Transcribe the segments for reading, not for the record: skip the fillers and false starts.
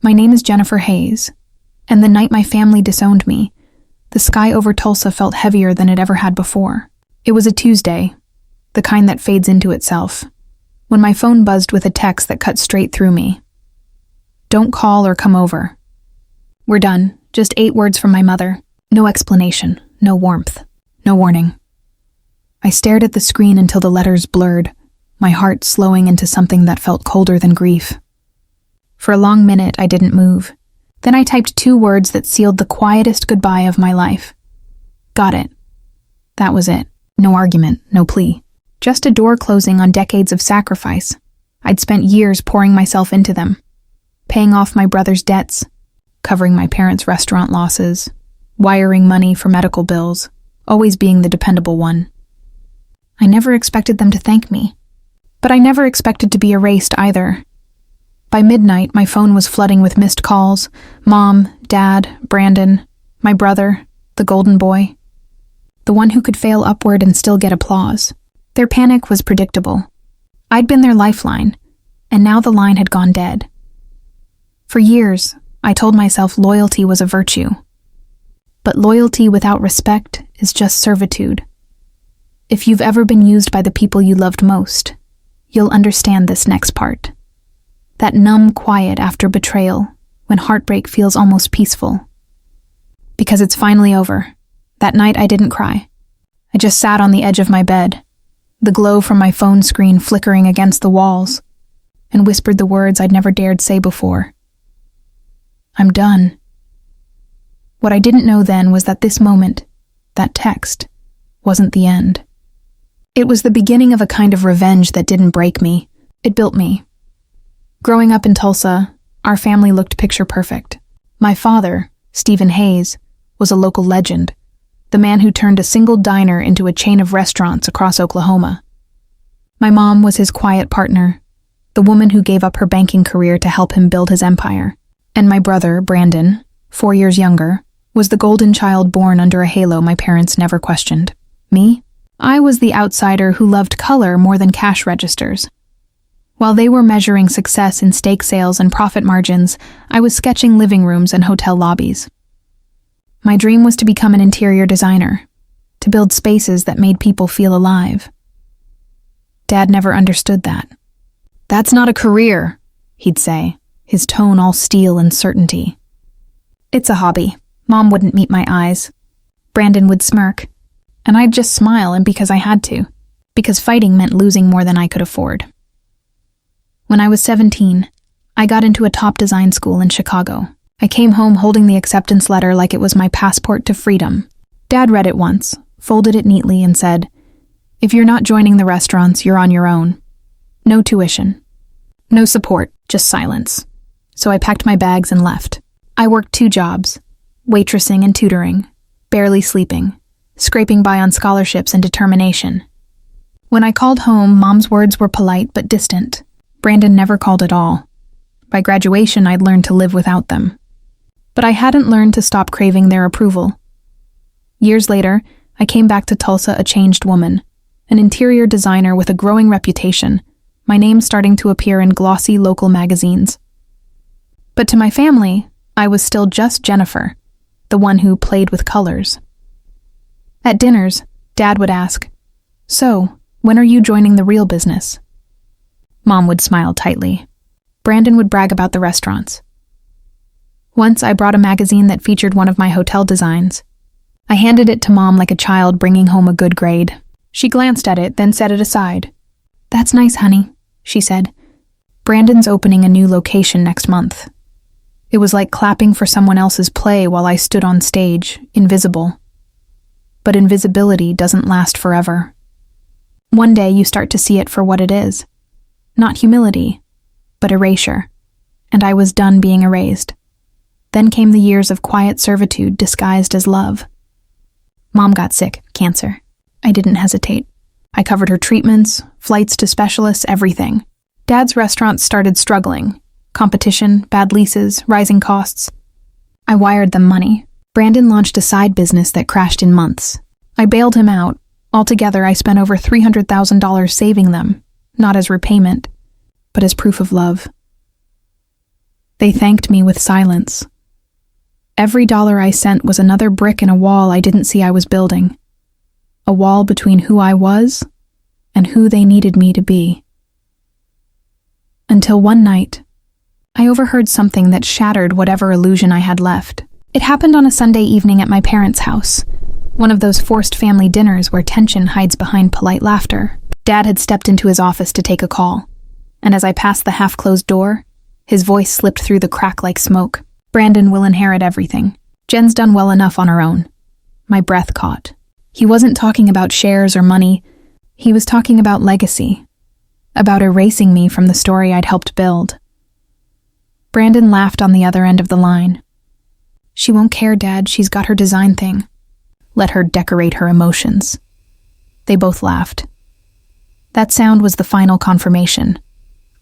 My name is Jennifer Hayes, and the night my family disowned me, the sky over Tulsa felt heavier than it ever had before. It was a Tuesday, the kind that fades into itself, when my phone buzzed with a text that cut straight through me. Don't call or come over. We're done. Just 8 words from my mother. No explanation, no warmth, no warning. I stared at the screen until the letters blurred, my heart slowing into something that felt colder than grief. For a long minute, I didn't move. Then I typed 2 words that sealed the quietest goodbye of my life. Got it. That was it. No argument, no plea. Just a door closing on decades of sacrifice. I'd spent years pouring myself into them, paying off my brother's debts, covering my parents' restaurant losses, wiring money for medical bills, always being the dependable one. I never expected them to thank me, but I never expected to be erased either. By midnight, my phone was flooding with missed calls. Mom, Dad, Brandon, my brother, the golden boy. The one who could fail upward and still get applause. Their panic was predictable. I'd been their lifeline, and now the line had gone dead. For years, I told myself loyalty was a virtue. But loyalty without respect is just servitude. If you've ever been used by the people you loved most, you'll understand this next part. That numb quiet after betrayal, when heartbreak feels almost peaceful. Because it's finally over. That night I didn't cry. I just sat on the edge of my bed, the glow from my phone screen flickering against the walls, and whispered the words I'd never dared say before. I'm done. What I didn't know then was that this moment, that text, wasn't the end. It was the beginning of a kind of revenge that didn't break me. It built me. Growing up in Tulsa, our family looked picture perfect. My father, Stephen Hayes, was a local legend, the man who turned a single diner into a chain of restaurants across Oklahoma. My mom was his quiet partner, the woman who gave up her banking career to help him build his empire. And my brother, Brandon, 4 years younger, was the golden child born under a halo my parents never questioned. Me? I was the outsider who loved color more than cash registers. While they were measuring success in steak sales and profit margins, I was sketching living rooms and hotel lobbies. My dream was to become an interior designer, to build spaces that made people feel alive. Dad never understood that. That's not a career, he'd say, his tone all steel and certainty. It's a hobby. Mom wouldn't meet my eyes. Brandon would smirk, and I'd just smile, and because I had to, because fighting meant losing more than I could afford. When I was 17, I got into a top design school in Chicago. I came home holding the acceptance letter like it was my passport to freedom. Dad read it once, folded it neatly, and said, "If you're not joining the restaurants, you're on your own. No tuition. No support, just silence." So I packed my bags and left. I worked 2 jobs, waitressing and tutoring, barely sleeping, scraping by on scholarships and determination. When I called home, Mom's words were polite but distant. Brandon never called at all. By graduation, I'd learned to live without them. But I hadn't learned to stop craving their approval. Years later, I came back to Tulsa a changed woman, an interior designer with a growing reputation, my name starting to appear in glossy local magazines. But to my family, I was still just Jennifer, the one who played with colors. At dinners, Dad would ask, "So, when are you joining the real business?" Mom would smile tightly. Brandon would brag about the restaurants. Once I brought a magazine that featured one of my hotel designs. I handed it to Mom like a child bringing home a good grade. She glanced at it, then set it aside. "That's nice, honey," she said. "Brandon's opening a new location next month." It was like clapping for someone else's play while I stood on stage, invisible. But invisibility doesn't last forever. One day you start to see it for what it is. Not humility, but erasure. And I was done being erased. Then came the years of quiet servitude disguised as love. Mom got sick, cancer. I didn't hesitate. I covered her treatments, flights to specialists, everything. Dad's restaurants started struggling. Competition, bad leases, rising costs. I wired them money. Brandon launched a side business that crashed in months. I bailed him out. Altogether, I spent over $300,000 saving them, not as repayment, but as proof of love. They thanked me with silence. Every dollar I sent was another brick in a wall I didn't see I was building. A wall between who I was and who they needed me to be. Until one night, I overheard something that shattered whatever illusion I had left. It happened on a Sunday evening at my parents' house, one of those forced family dinners where tension hides behind polite laughter. Dad had stepped into his office to take a call, and as I passed the half-closed door, his voice slipped through the crack like smoke. Brandon will inherit everything. Jen's done well enough on her own. My breath caught. He wasn't talking about shares or money. He was talking about legacy, about erasing me from the story I'd helped build. Brandon laughed on the other end of the line. She won't care, Dad. She's got her design thing. Let her decorate her emotions. They both laughed. That sound was the final confirmation.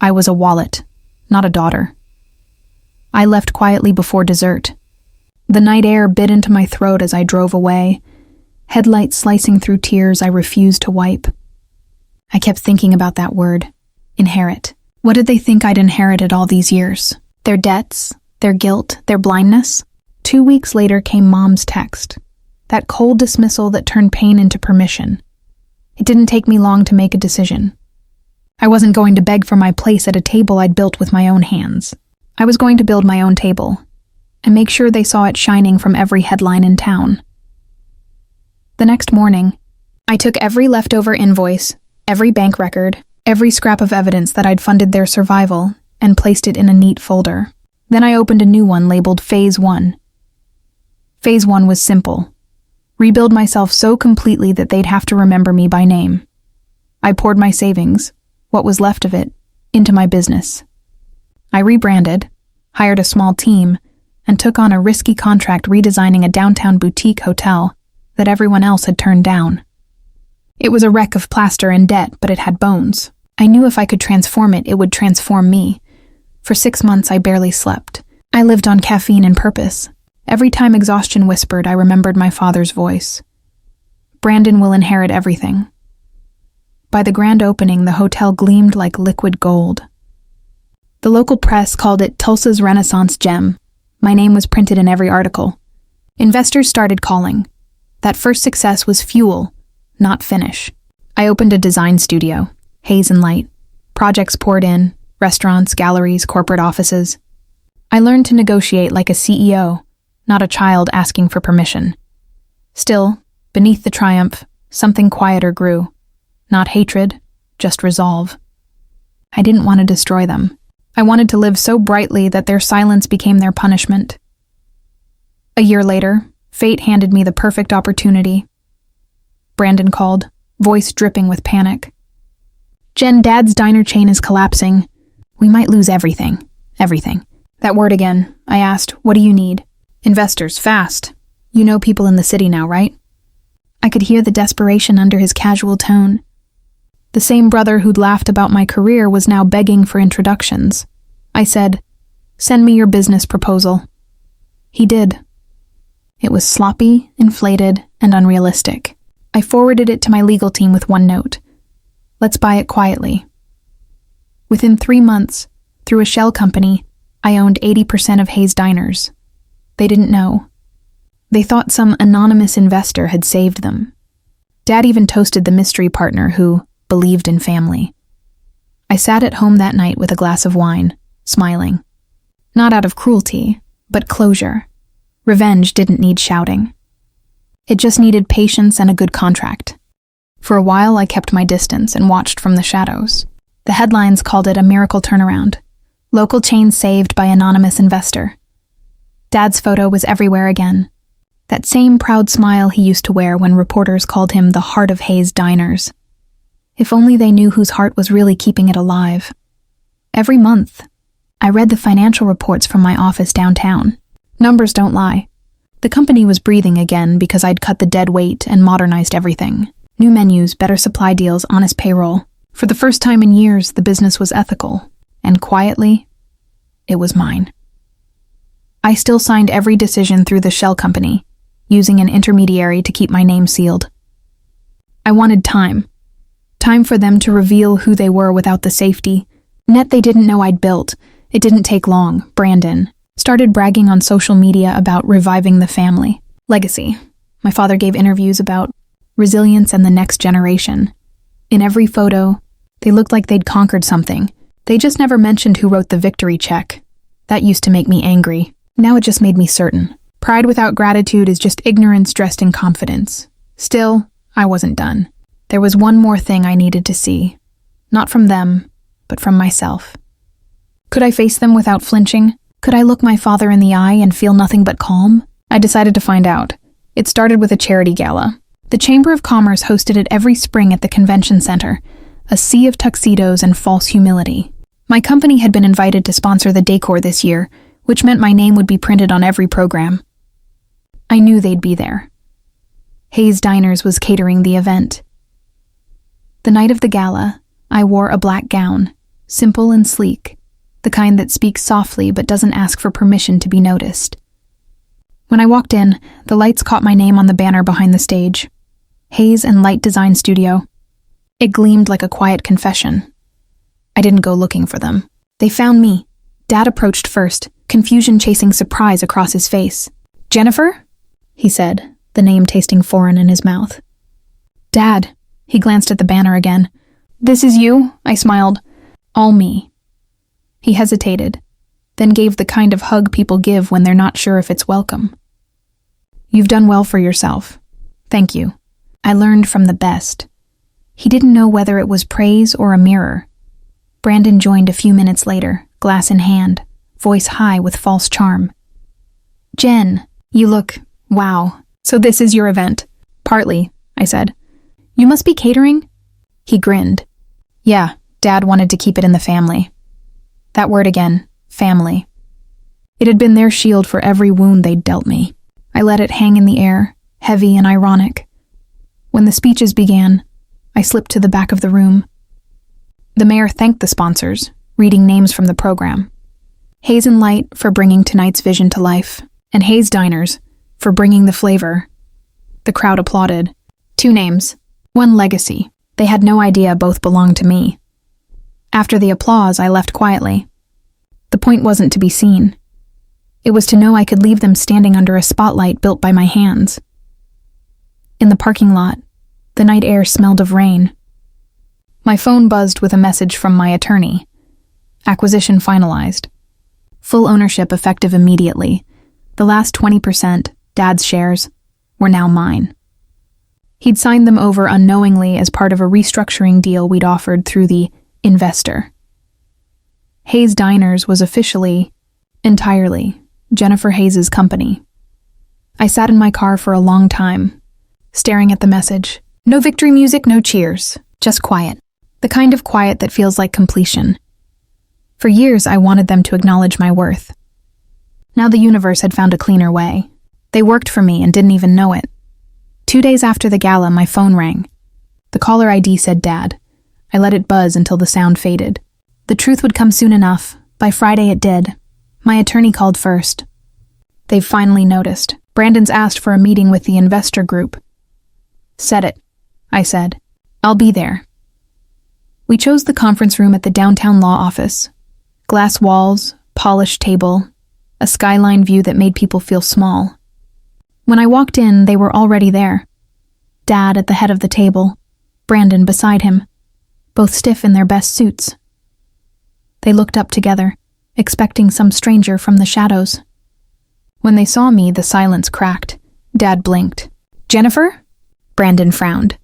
I was a wallet, not a daughter. I left quietly before dessert. The night air bit into my throat as I drove away, headlights slicing through tears I refused to wipe. I kept thinking about that word, inherit. What did they think I'd inherited all these years? Their debts, their guilt, their blindness? 2 weeks later came Mom's text, that cold dismissal that turned pain into permission. It didn't take me long to make a decision. I wasn't going to beg for my place at a table I'd built with my own hands. I was going to build my own table, and make sure they saw it shining from every headline in town. The next morning, I took every leftover invoice, every bank record, every scrap of evidence that I'd funded their survival, and placed it in a neat folder. Then I opened a new one labeled Phase 1. Phase 1 was simple. Rebuild myself so completely that they'd have to remember me by name. I poured my savings, what was left of it, into my business. I rebranded, hired a small team, and took on a risky contract redesigning a downtown boutique hotel that everyone else had turned down. It was a wreck of plaster and debt, but it had bones. I knew if I could transform it, it would transform me. For 6 months, I barely slept. I lived on caffeine and purpose. Every time exhaustion whispered, I remembered my father's voice. Brandon will inherit everything. By the grand opening, the hotel gleamed like liquid gold. The local press called it Tulsa's Renaissance Gem. My name was printed in every article. Investors started calling. That first success was fuel, not finish. I opened a design studio, Haze and Light. Projects poured in, restaurants, galleries, corporate offices. I learned to negotiate like a CEO, not a child asking for permission. Still, beneath the triumph, something quieter grew. Not hatred, just resolve. I didn't want to destroy them. I wanted to live so brightly that their silence became their punishment. A year later, fate handed me the perfect opportunity. Brandon called, voice dripping with panic. Jen, Dad's diner chain is collapsing. We might lose everything. Everything. That word again. I asked, what do you need? Investors, fast. You know people in the city now, right? I could hear the desperation under his casual tone. The same brother who'd laughed about my career was now begging for introductions. I said, send me your business proposal. He did. It was sloppy, inflated, and unrealistic. I forwarded it to my legal team with one note. Let's buy it quietly. Within 3 months, through a shell company, I owned 80% of Hayes Diners. They didn't know. They thought some anonymous investor had saved them. Dad even toasted the mystery partner who believed in family. I sat at home that night with a glass of wine, smiling. Not out of cruelty, but closure. Revenge didn't need shouting. It just needed patience and a good contract. For a while, I kept my distance and watched from the shadows. The headlines called it a miracle turnaround. Local chain saved by anonymous investor. Dad's photo was everywhere again. That same proud smile he used to wear when reporters called him the heart of Hayes Diners. If only they knew whose heart was really keeping it alive. Every month, I read the financial reports from my office downtown. Numbers don't lie. The company was breathing again because I'd cut the dead weight and modernized everything. New menus, better supply deals, honest payroll. For the first time in years, the business was ethical. And quietly, it was mine. I still signed every decision through the shell company, using an intermediary to keep my name sealed. I wanted time. Time for them to reveal who they were without the safety, net they didn't know I'd built, It didn't take long. Brandon started bragging on social media about reviving the family legacy. My father gave interviews about resilience and the next generation. In every photo, they looked like they'd conquered something. They just never mentioned who wrote the victory check. That used to make me angry. Now it just made me certain. Pride without gratitude is just ignorance dressed in confidence. Still, I wasn't done. There was one more thing I needed to see. Not from them, but from myself. Could I face them without flinching? Could I look my father in the eye and feel nothing but calm? I decided to find out. It started with a charity gala. The Chamber of Commerce hosted it every spring at the convention center, a sea of tuxedos and false humility. My company had been invited to sponsor the decor this year, which meant my name would be printed on every program. I knew they'd be there. Hayes Diners was catering the event. The night of the gala, I wore a black gown, simple and sleek, the kind that speaks softly but doesn't ask for permission to be noticed. When I walked in, the lights caught my name on the banner behind the stage. Hayes and Light Design Studio. It gleamed like a quiet confession. I didn't go looking for them. They found me. Dad approached first, confusion chasing surprise across his face. "Jennifer?" he said, the name tasting foreign in his mouth. "Dad." He glanced at the banner again. "This is you?" I smiled. "All me." He hesitated, then gave the kind of hug people give when they're not sure if it's welcome. "You've done well for yourself. Thank you. I learned from the best." He didn't know whether it was praise or a mirror. Brandon joined a few minutes later, glass in hand, voice high with false charm. "Jen, you look, wow. So this is your event?" "Partly," I said. "You must be catering?" He grinned. "Yeah, Dad wanted to keep it in the family." That word again, family. It had been their shield for every wound they'd dealt me. I let it hang in the air, heavy and ironic. When the speeches began, I slipped to the back of the room. The mayor thanked the sponsors, reading names from the program. Hayes and Light for bringing tonight's vision to life, and Hayes Diners for bringing the flavor. The crowd applauded. 2 names, 1 legacy. They had no idea both belonged to me. After the applause, I left quietly. The point wasn't to be seen. It was to know I could leave them standing under a spotlight built by my hands. In the parking lot, the night air smelled of rain. My phone buzzed with a message from my attorney. Acquisition finalized. Full ownership effective immediately. The last 20%, Dad's shares, were now mine. He'd signed them over unknowingly as part of a restructuring deal we'd offered through the investor. Hayes Diners was officially, entirely, Jennifer Hayes' company. I sat in my car for a long time, staring at the message. No victory music, no cheers, just quiet. The kind of quiet that feels like completion. For years, I wanted them to acknowledge my worth. Now the universe had found a cleaner way. They worked for me and didn't even know it. 2 days after the gala, my phone rang. The caller ID said Dad. I let it buzz until the sound faded. The truth would come soon enough. By Friday it did. My attorney called first. They've finally noticed. Brandon's asked for a meeting with the investor group. "Set it," I said. "I'll be there." We chose the conference room at the downtown law office. Glass walls, polished table, a skyline view that made people feel small. When I walked in, they were already there. Dad at the head of the table, Brandon beside him, both stiff in their best suits. They looked up together, expecting some stranger from the shadows. When they saw me, the silence cracked. Dad blinked. "Jennifer?" Brandon frowned.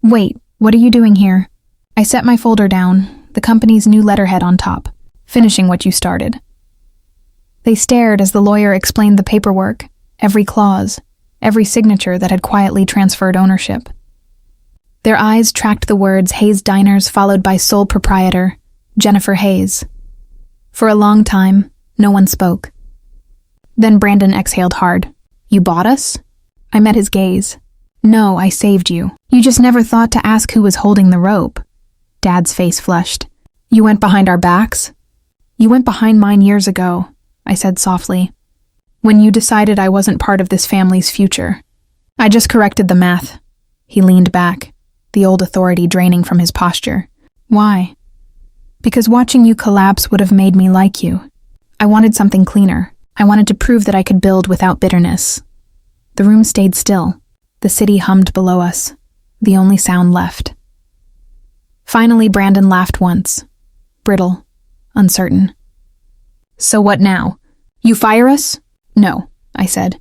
"Wait, what are you doing here?" I set my folder down, the company's new letterhead on top. "Finishing what you started." They stared as the lawyer explained the paperwork, every clause, every signature that had quietly transferred ownership. Their eyes tracked the words Hayes Diners followed by sole proprietor, Jennifer Hayes. For a long time, no one spoke. Then Brandon exhaled hard. "You bought us?" I met his gaze. "No, I saved you. You just never thought to ask who was holding the rope." Dad's face flushed. "You went behind our backs?" "You went behind mine years ago," I said softly. "When you decided I wasn't part of this family's future. I just corrected the math." He leaned back, the old authority draining from his posture. "Why?" Because watching you collapse would have made me like you. I wanted something cleaner. I wanted to prove that I could build without bitterness. The room stayed still. The city hummed below us, the only sound left. Finally, Brandon laughed once. Brittle, uncertain. So what now? You fire us? No, I said.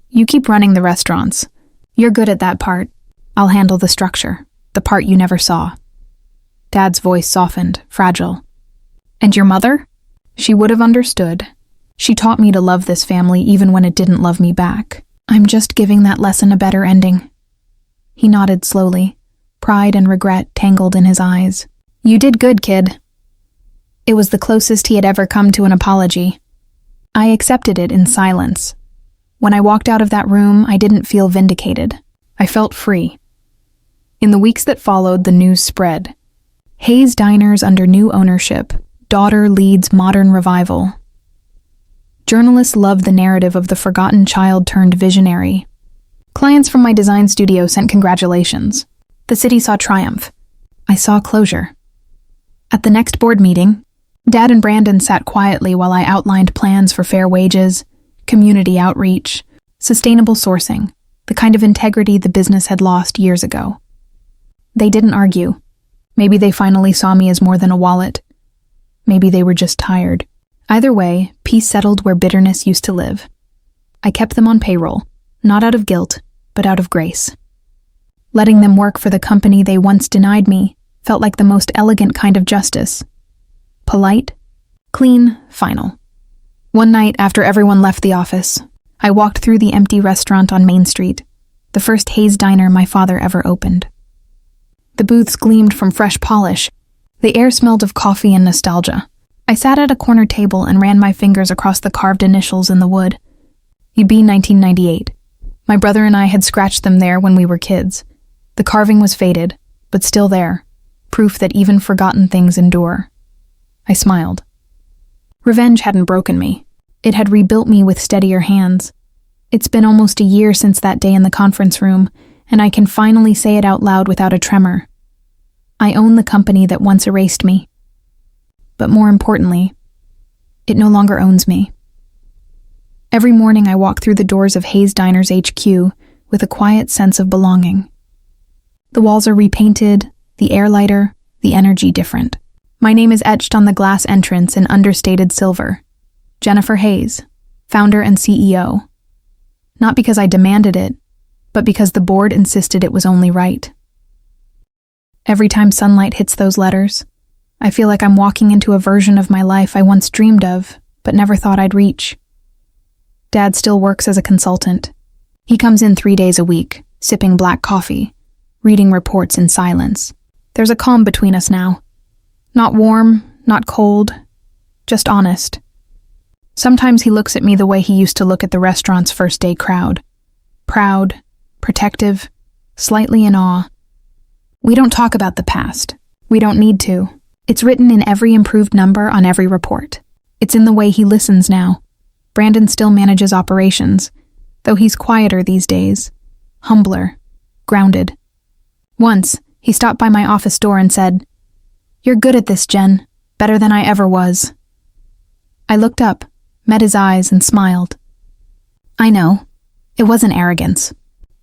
You keep running the restaurants. You're good at that part. I'll handle the structure, the part you never saw. Dad's voice softened, fragile. And your mother? She would have understood. She taught me to love this family even when it didn't love me back. I'm just giving that lesson a better ending. He nodded slowly, pride and regret tangled in his eyes. You did good, kid. It was the closest he had ever come to an apology. I accepted it in silence. When I walked out of that room, I didn't feel vindicated. I felt free. In the weeks that followed, the news spread. Hayes Diners under new ownership. Daughter leads modern revival. Journalists loved the narrative of the forgotten child turned visionary. Clients from my design studio sent congratulations. The city saw triumph. I saw closure. At the next board meeting, Dad and Brandon sat quietly while I outlined plans for fair wages, community outreach, sustainable sourcing, the kind of integrity the business had lost years ago. They didn't argue. Maybe they finally saw me as more than a wallet. Maybe they were just tired. Either way, peace settled where bitterness used to live. I kept them on payroll, not out of guilt, but out of grace. Letting them work for the company they once denied me felt like the most elegant kind of justice. Polite, clean, final. One night after everyone left the office, I walked through the empty restaurant on Main Street, the first Hayes Diner my father ever opened. The booths gleamed from fresh polish. The air smelled of coffee and nostalgia. I sat at a corner table and ran my fingers across the carved initials in the wood. UB 1998. My brother and I had scratched them there when we were kids. The carving was faded, but still there, proof that even forgotten things endure. I smiled. Revenge hadn't broken me. It had rebuilt me with steadier hands. It's been almost a year since that day in the conference room, and I can finally say it out loud without a tremor. I own the company that once erased me. But more importantly, it no longer owns me. Every morning I walk through the doors of Hayes Diners HQ with a quiet sense of belonging. The walls are repainted, the air lighter, the energy different. My name is etched on the glass entrance in understated silver. Jennifer Hayes, founder and CEO. Not because I demanded it, but because the board insisted it was only right. Every time sunlight hits those letters, I feel like I'm walking into a version of my life I once dreamed of, but never thought I'd reach. Dad still works as a consultant. He comes in 3 days a week, sipping black coffee, reading reports in silence. There's a calm between us now. Not warm, not cold, just honest. Sometimes he looks at me the way he used to look at the restaurant's first day crowd. Proud, protective, slightly in awe. We don't talk about the past. We don't need to. It's written in every improved number on every report. It's in the way he listens now. Brandon still manages operations, though he's quieter these days, humbler, grounded. Once, he stopped by my office door and said, "You're good at this, Jen, better than I ever was." I looked up, met his eyes, and smiled. I know. It wasn't arrogance.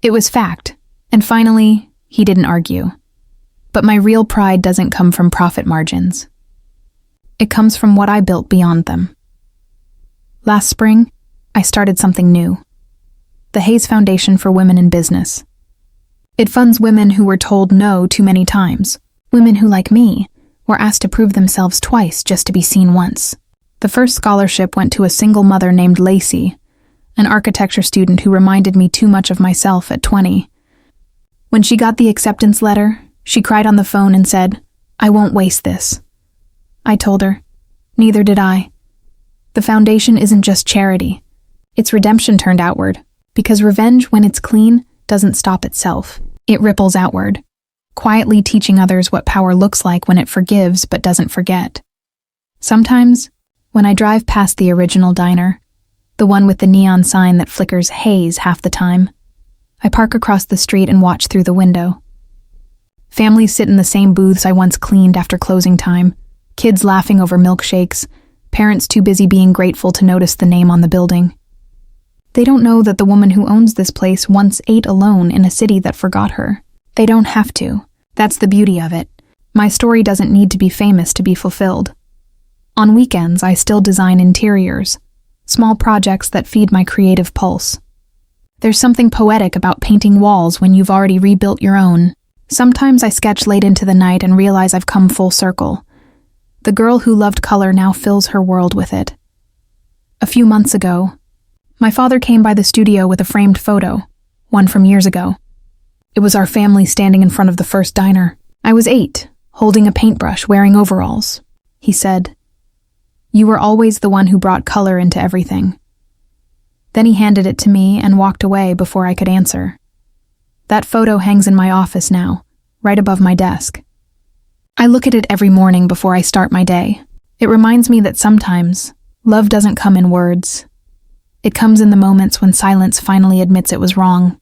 It was fact. And finally, he didn't argue. But my real pride doesn't come from profit margins. It comes from what I built beyond them. Last spring, I started something new. The Hayes Foundation for Women in Business. It funds women who were told no too many times. Women who, like me, were asked to prove themselves twice just to be seen once. The first scholarship went to a single mother named Lacey, an architecture student who reminded me too much of myself at 20. When she got the acceptance letter, she cried on the phone and said, "I won't waste this." I told her, neither did I. The foundation isn't just charity. It's redemption turned outward, because revenge, when it's clean, doesn't stop itself. It ripples outward, quietly teaching others what power looks like when it forgives but doesn't forget. Sometimes, when I drive past the original diner, the one with the neon sign that flickers Hayes half the time, I park across the street and watch through the window. Families sit in the same booths I once cleaned after closing time, Kids laughing over milkshakes, parents too busy being grateful to notice the name on the building. They don't know that the woman who owns this place once ate alone in a city that forgot her. They don't have to. That's the beauty of it. My story doesn't need to be famous to be fulfilled. On weekends, I still design interiors, small projects that feed my creative pulse. There's something poetic about painting walls when you've already rebuilt your own. Sometimes I sketch late into the night and realize I've come full circle. The girl who loved color now fills her world with it. A few months ago, my father came by the studio with a framed photo, one from years ago. It was our family standing in front of the first diner. I was 8, holding a paintbrush, wearing overalls. He said, "You were always the one who brought color into everything." Then he handed it to me and walked away before I could answer. That photo hangs in my office now, right above my desk. I look at it every morning before I start my day. It reminds me that sometimes love doesn't come in words. It comes in the moments when silence finally admits it was wrong.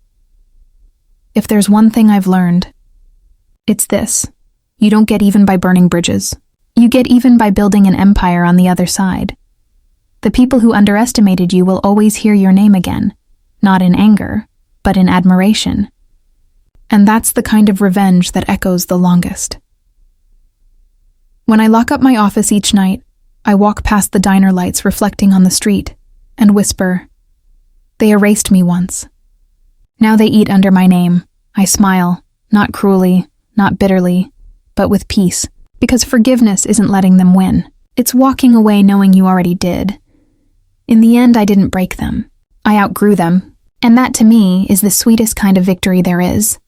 If there's one thing I've learned, it's this. You don't get even by burning bridges. You get even by building an empire on the other side. The people who underestimated you will always hear your name again, not in anger, but in admiration. And that's the kind of revenge that echoes the longest. When I lock up my office each night, I walk past the diner lights reflecting on the street and whisper, "They erased me once. Now they eat under my name." I smile, not cruelly, not bitterly, but with peace, because forgiveness isn't letting them win. It's walking away knowing you already did. In the end, I didn't break them. I outgrew them, and that to me is the sweetest kind of victory there is.